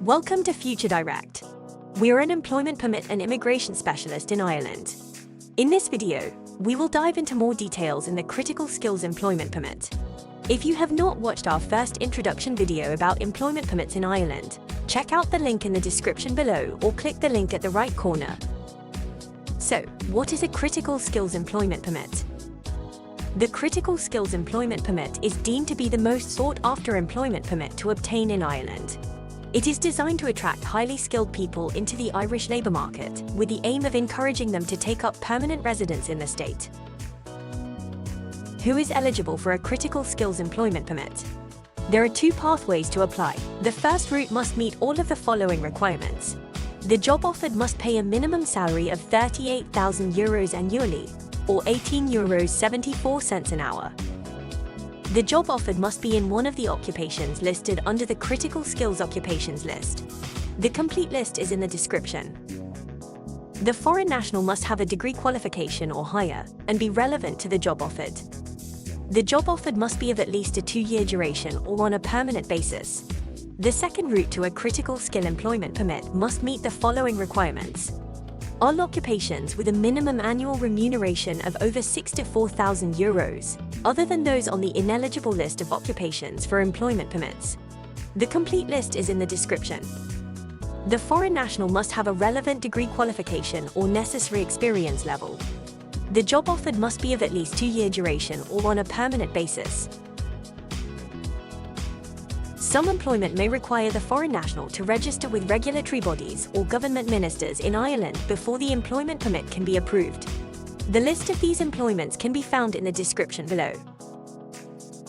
Welcome to Future Direct. We're an employment permit and immigration specialist in Ireland. In this video, we will dive into more details in the critical skills employment permit. If you have not watched our first introduction video about employment permits in Ireland, check out the link in the description below or click the link at the right corner. So, what is a critical skills employment permit? The critical skills employment permit is deemed to be the most sought-after employment permit to obtain in Ireland. It is designed to attract highly skilled people into the Irish labour market, with the aim of encouraging them to take up permanent residence in the state. Who is eligible for a critical skills employment permit? There are two pathways to apply. The first route must meet all of the following requirements. The job offered must pay a minimum salary of €38,000 annually, or €18.74 an hour. The job offered must be in one of the occupations listed under the Critical Skills Occupations list. The complete list is in the description. The foreign national must have a degree qualification or higher and be relevant to the job offered. The job offered must be of at least a 2-year duration or on a permanent basis. The second route to a critical skill employment permit must meet the following requirements. All occupations with a minimum annual remuneration of over €64,000, other than those on the Ineligible List of Occupations for employment permits. The complete list is in the description. The foreign national must have a relevant degree qualification or necessary experience level. The job offered must be of at least 2-year duration or on a permanent basis. Some employment may require the foreign national to register with regulatory bodies or government ministers in Ireland before the employment permit can be approved. The list of these employments can be found in the description below.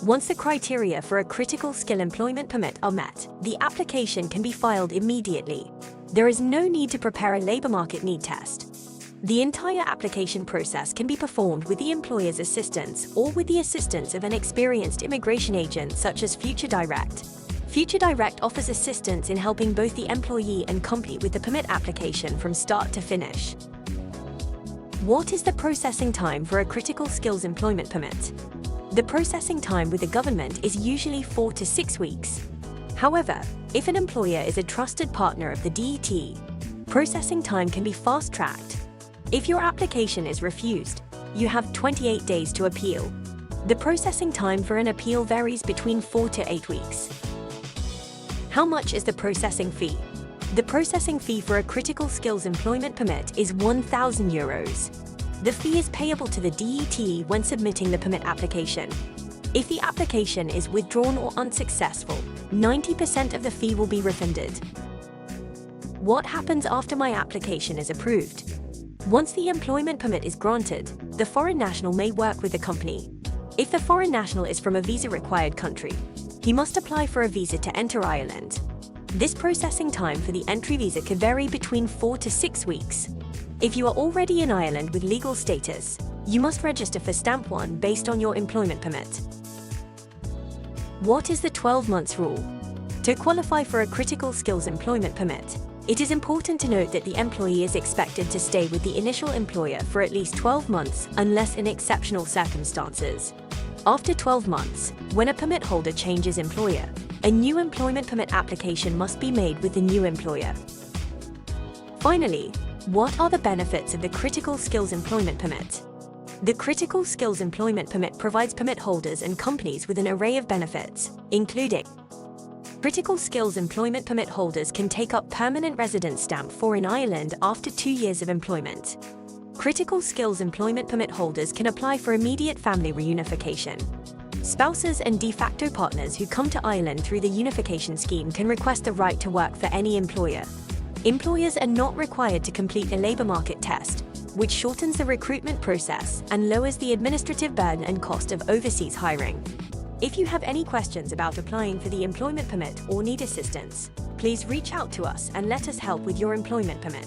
Once the criteria for a critical skill employment permit are met, the application can be filed immediately. There is no need to prepare a labour market need test. The entire application process can be performed with the employer's assistance or with the assistance of an experienced immigration agent such as Future Direct. Future Direct offers assistance in helping both the employee and company with the permit application from start to finish. What is the processing time for a critical skills employment permit? The processing time with the government is usually 4 to 6 weeks. However, if an employer is a trusted partner of the DET, processing time can be fast-tracked. If your application is refused, you have 28 days to appeal. The processing time for an appeal varies between 4 to 8 weeks. How much is the processing fee? The processing fee for a critical skills employment permit is €1,000. The fee is payable to the DET when submitting the permit application. If the application is withdrawn or unsuccessful, 90% of the fee will be refunded. What happens after my application is approved? Once the employment permit is granted, the foreign national may work with the company. If the foreign national is from a visa-required country, he must apply for a visa to enter Ireland. This processing time for the entry visa could vary between 4 to 6 weeks. If you are already in Ireland with legal status, you must register for Stamp 1 based on your employment permit. What is the 12 months rule? To qualify for a critical skills employment permit, it is important to note that the employee is expected to stay with the initial employer for at least 12 months unless in exceptional circumstances. After 12 months, when a permit holder changes employer, a new employment permit application must be made with the new employer. Finally, what are the benefits of the critical skills employment permit? The critical skills employment permit provides permit holders and companies with an array of benefits, including critical skills employment permit holders can take up permanent residence stamp 4 in Ireland after 2 years of employment. Critical skills employment permit holders can apply for immediate family reunification. Spouses and de facto partners who come to Ireland through the unification scheme can request the right to work for any employer. Employers are not required to complete a labour market test, which shortens the recruitment process and lowers the administrative burden and cost of overseas hiring. If you have any questions about applying for the employment permit or need assistance, please reach out to us and let us help with your employment permit.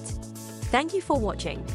Thank you for watching.